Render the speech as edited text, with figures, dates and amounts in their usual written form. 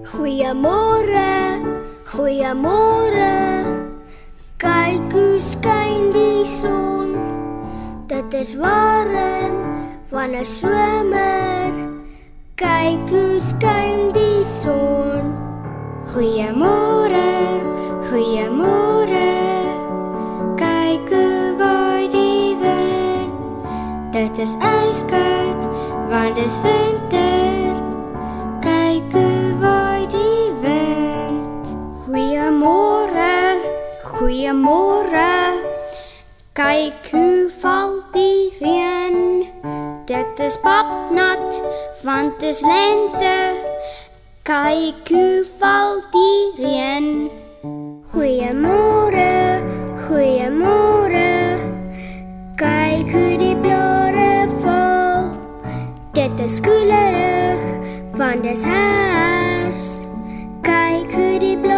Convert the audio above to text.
Goeiemôre, goeiemôre. Kyk hoe skyn die son. Dit is warm wanneer somer. Kyk hoe skyn die son. Goeiemôre, goeiemôre. Kyk hoe waai die wind. Dit is ijskoud want dit is winter. Kyk hoe waai die wind. Goeiemôre, goeiemôre. Kyk hoe val die reën. Dit is papnat want dit is lente. Kyk hoe val die reën. Goeiemôre, goeiemôre. Kyk hoe die blare val. Dit is koelerig want dit is hers. Kyk hoe die blare